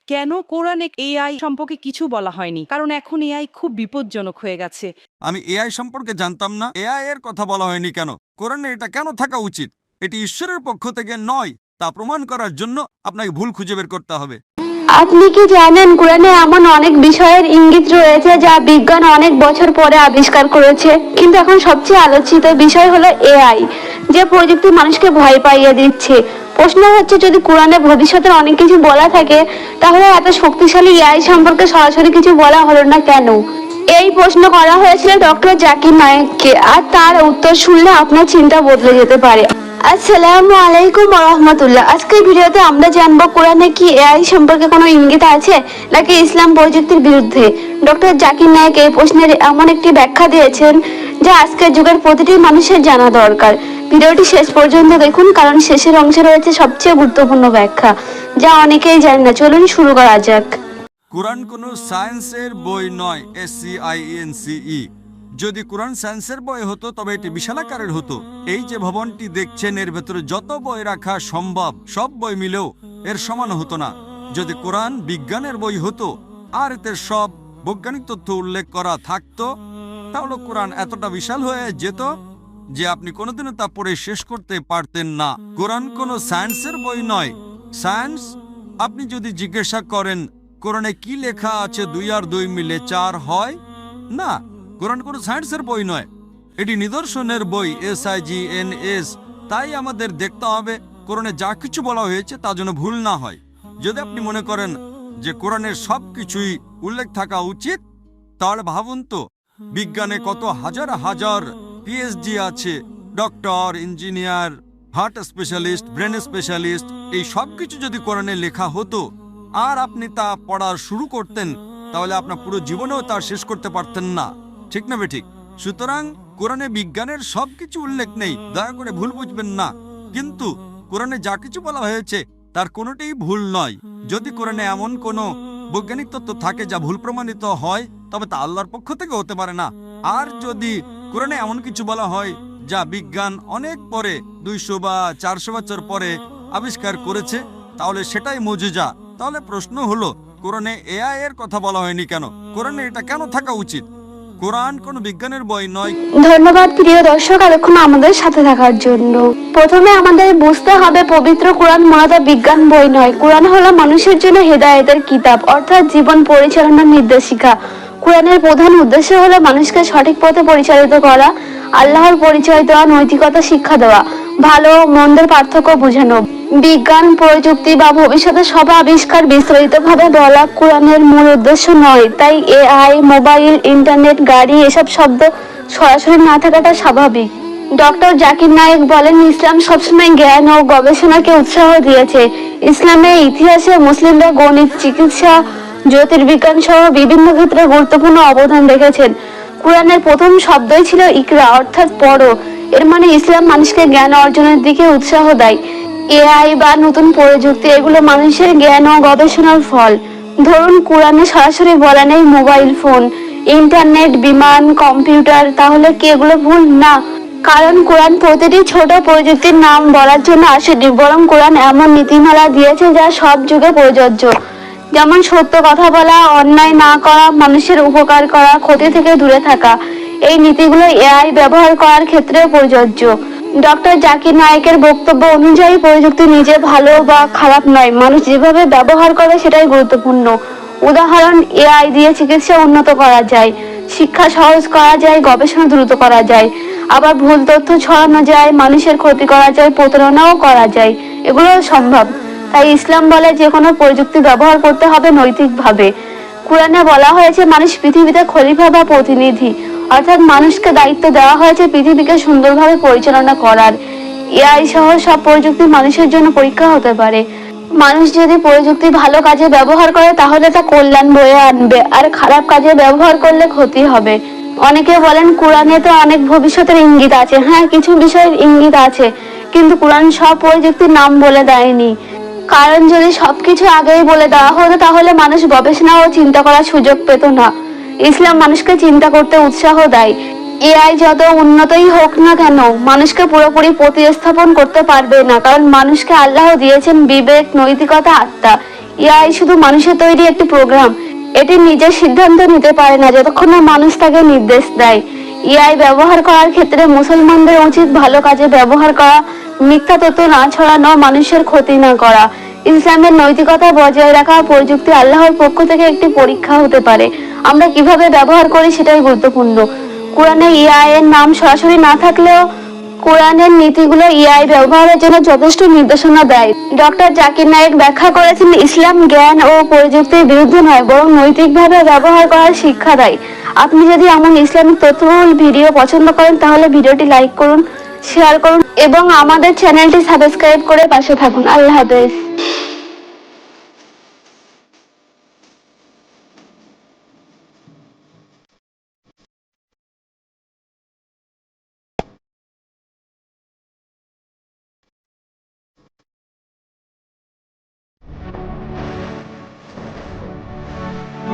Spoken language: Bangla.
কেন কোরআনে এআই সম্পর্কে কিছু বলা হয়নি? কারণ এখন এআই খুব বিপজ্জনক হয়ে গেছে। আমি এআই সম্পর্কে জানতাম না। এআই এর কথা বলা হয়নি কেন? কোরআনে এটা কেন থাকা উচিত? এটি ঈশ্বরের পক্ষ থেকে নয়, তা প্রমাণ করার জন্য আপনাকে ভুল খুঁজে বের করতে হবে। আপনি কি জানেন কোরআনে এমন অনেক বিষয়ের ইঙ্গিত রয়েছে যা বিজ্ঞান অনেক বছর পরে আবিষ্কার করেছে, কিন্তু এখন সবচেয়ে আলোচিত বিষয় হলো এআই, যে প্রযুক্তি মানুষকে ভয় পাইয়ে দিচ্ছে। প্রশ্ন হচ্ছে, যদি কোরআনে ভবিষ্যতের অনেক কিছু বলা থাকে, তাহলে এত শক্তিশালী এআই সম্পর্কে সরাসরি কিছু বলা হলো না কেন? এই প্রশ্ন করা হয়েছিল ডক্টর জাকির নায়েককে, আর তার উত্তর শুনলে আপনার চিন্তা বদলে যেতে পারে। আসসালামু আলাইকুম ওয়া রাহমাতুল্লাহ। আজকের ভিডিওতে আমরা জানবো কোরআনে কি এআই সম্পর্কে কোনো ইঙ্গিত আছে নাকি ইসলাম প্রযুক্তির বিরুদ্ধে। ডক্টর জাকির নায়েক এই প্রশ্নের এমন একটি ব্যাখ্যা দিয়েছেন যা আজকের যুগের প্রতিটি মানুষের জানা দরকার। ভিডিওটি শেষ পর্যন্ত দেখুন, কারণ শেষের অংশে রয়েছে সবচেয়ে গুরুত্বপূর্ণ ব্যাখ্যা যা অনেকেই জানে না। চলুন শুরু করা যাক। কোরআন কোনো সায়েন্সের বই নয়, SCIENCE। যদি কোরআন সায়েন্সের বই হতো তবে এটি বিশালাকারের হতো। এই যে ভবনটি দেখছেন, এর ভেতরে যত বই রাখা সম্ভব সব বই মিলেও এর সমান হতো না। যদি কোরআন বিজ্ঞানের বই হতো আর এতে সব বৈজ্ঞানিক তথ্য উল্লেখ করা থাকতো, তাহলে কোরআন এতটা বিশাল হয়ে যেত যে আপনি কোনোদিনও তা পড়ে শেষ করতে পারতেন না। কোরআন কোনো সায়েন্সের বই নয়। সায়েন্স, আপনি যদি জিজ্ঞাসা করেন কোরআনে কি লেখা আছে 2 আর 2 মিলে 4 হয়, না, কোরআন কোনো সায়েন্সের বই নয়, এটি নিদর্শনের বই, SIGNS। তাই আমাদের দেখতে হবে কোরআনে যা কিছু বলা হয়েছে তা যেন ভুল না হয়। যদি আপনি মনে করেন যে কোরআনের সব কিছুই উল্লেখ থাকা উচিত, তাহলে ভাবুন তো বিজ্ঞানে কত হাজার হাজার PhD আছে, doctor, engineer, heart specialist, brain specialist. এই সব কিছু যদি কোরআনে লেখা হতো আর আপনি তা পড়া শুরু করতেন, তাহলে আপনার পুরো জীবনেও তা শেষ করতে পারতেন না। ঠিক না বেঠিক? সুতরাং কোরআনে বিজ্ঞানের সবকিছু উল্লেখ নেই, দয়া করে ভুল বুঝবেন না। কিন্তু কোরআনে যা কিছু বলা হয়েছে তার কোনোটাই ভুল নয়। যদি কোরআনে এমন কোনো বৈজ্ঞানিক তত্ত্ব থাকে যা ভুল প্রমাণিত হয়, তবে তা আল্লাহর পক্ষ থেকে হতে পারে না। আর যদি কোরআনে এমন কিছু বলা হয় যা বিজ্ঞান অনেক পরে, 200 বা 400 বছর পরে আবিষ্কার করেছে, তাহলে সেটাই মুজিজা। তাহলে প্রশ্ন হলো, কোরআনে এআই এর কথা বলা হয়নি কেন? কোরআনে এটা কেন থাকা উচিত? কোরআন কোনো বিজ্ঞানের বই নয়। ধন্যবাদ প্রিয় দর্শক এতক্ষণ আমাদের সাথে থাকার জন্য। প্রথমে আমাদের বুঝতে হবে, পবিত্র কোরআন মূলত বিজ্ঞান বই নয়। কোরআন হলো মানুষের জন্য হেদায়েতের কিতাব, অর্থাৎ জীবন পরিচালনার নির্দেশিকা। কোরআনের প্রধান উদ্দেশ্য হলো মানুষকে সঠিক পথে পরিচালিত করা, আল্লাহর পরিচয় দেওয়া, নৈতিকতা শিক্ষা দেওয়া, ভালো ও মন্দের পার্থক্য বোঝানো। বিজ্ঞান, প্রযুক্তি বা ভবিষ্যতের সব আবিষ্কার বিস্তারিতভাবে বলা কোরআনের মূল উদ্দেশ্য নয়। তাই এআই, মোবাইল, ইন্টারনেট, গাড়ি এসব শব্দ সরাসরি না থাকাটা স্বাভাবিক। ডক্টর জাকির নায়েক বলেন, ইসলাম সবসময় জ্ঞান ও গবেষণাকে উৎসাহ দিয়েছে। ইসলামের ইতিহাসে মুসলিমরা গণিত, চিকিৎসা, জ্যোতির্বিজ্ঞান সহ বিভিন্ন ক্ষেত্রে গুরুত্বপূর্ণ অবদান রেখেছেন। কোরআনের প্রথম শব্দই ছিল ইকরা, অর্থাৎ পড়ো। এর মানে ইসলাম মানুষকে জ্ঞান অর্জনের দিকে উৎসাহ দেয়। এআই বা নতুন প্রযুক্তি, এগুলো মানুষের জ্ঞান ও গবেষণার ফল। ধরুন, কোরআনে সরাসরি বলা নেই মোবাইল ফোন, ইন্টারনেট, বিমান, কম্পিউটার, তাহলে কি এগুলো ভুল? না, কারণ কোরআন প্রতিটি ছোট প্রযুক্তির নাম বলার জন্য আসেনি, বরং কোরআন এমন নীতিমালা দিয়েছে যা সব যুগে প্রযোজ্য। যেমন সত্য কথা বলা, অন্যায় না করা, মানুষের উপকার করা, ক্ষতি থেকে দূরে থাকা। এই নীতিগুলো এআই ব্যবহার করার ক্ষেত্রেও প্রযোজ্য। ডক্টর জাকির নায়েকের বক্তব্য অনুযায়ী প্রযুক্তি নিজে ভালো বা খারাপ নয়, মানুষ যেভাবে ব্যবহার করে সেটাই গুরুত্বপূর্ণ। উদাহরণ, এআই দিয়ে চিকিৎসা উন্নত করা যায়, শিক্ষা সহজ করা যায়, গবেষণা দ্রুত করা যায়। আবার ভুল তথ্য ছড়ানো যায়, মানুষের ক্ষতি করা যায়, প্রতারণাও করা যায়। এগুলো সম্ভব। তাই ইসলাম বলে যে কোনো প্রযুক্তি ব্যবহার করতে হবে নৈতিকভাবে। কোরআনে বলা হয়েছে মানুষ পৃথিবীতে খলিফা বা প্রতিনিধি, অর্থাৎ মানুষকে দায়িত্ব দেওয়া হয়েছে পৃথিবীকে সুন্দরভাবে পরিচালনা করার। এআই সহ সব প্রযুক্তি মানুষের জন্য পরীক্ষা হতে পারে। মানুষ যদি প্রযুক্তি ভালো কাজে ব্যবহার করে তাহলে তা কল্যাণ বয়ে আনবে, আর খারাপ কাজে ব্যবহার করলে ক্ষতি হবে। অনেকে বলেন কোরআনে তো অনেক ভবিষ্যতের ইঙ্গিত আছে। হ্যাঁ, কিছু বিষয়ের ইঙ্গিত আছে, কিন্তু কোরআন সব প্রযুক্তির নাম বলে দেয়নি। কারণ যদি সবকিছু আগেই বলে দেওয়া হতো তাহলে মানুষ গবেষণা ও চিন্তা করার সুযোগ পেত না। ইসলাম মানুষকে চিন্তা করতে উৎসাহ দেয়। এআই যত উন্নতই হোক না কেন, মানুষকে পুরোপুরি প্রতিস্থাপন করতে পারবে না, কারণ মানুষকে আল্লাহ দিয়েছেন বিবেক, নৈতিকতা, আত্মা। এআই শুধু মানুষের তৈরি একটি প্রোগ্রাম। এটি নিজের সিদ্ধান্ত নিতে পারে না যতক্ষণ না মানুষ তাকে নির্দেশ দেয়। এআই ব্যবহার করার ক্ষেত্রে মুসলমানদের উচিত ভালো কাজে ব্যবহার করা, মিথ্যা তথ্য না ছড়ানো, মানুষের ক্ষতি না করা। ইসলামের নৈতিকতা বজায় রাখা। প্রযুক্তি আল্লাহর পক্ষ থেকে একটি পরীক্ষা হতে পারে, আমরা কিভাবে ব্যবহার করি সেটাই গুরুত্বপূর্ণ। কোরআনে এআই এর নাম সরাসরি না থাকলেও কোরআনের নীতিগুলো এআই ব্যবহারের জন্য যথেষ্ট নির্দেশনা দেয়। ডক্টর জাকির নায়েক ব্যাখ্যা করেছেন, ইসলাম জ্ঞান ও প্রযুক্তির বিরুদ্ধে নয়, বরং নৈতিকভাবে ব্যবহার করার শিক্ষা দেয়। আপনি যদি এমন ইসলামিক তথ্যবহুল ভিডিও পছন্দ করেন তাহলে ভিডিওটি লাইক করুন, শেয়ার করুন এবং আমাদের চ্যানেলটি সাবস্ক্রাইব করে পাশে থাকুন। আল্লাহ হাফেজ।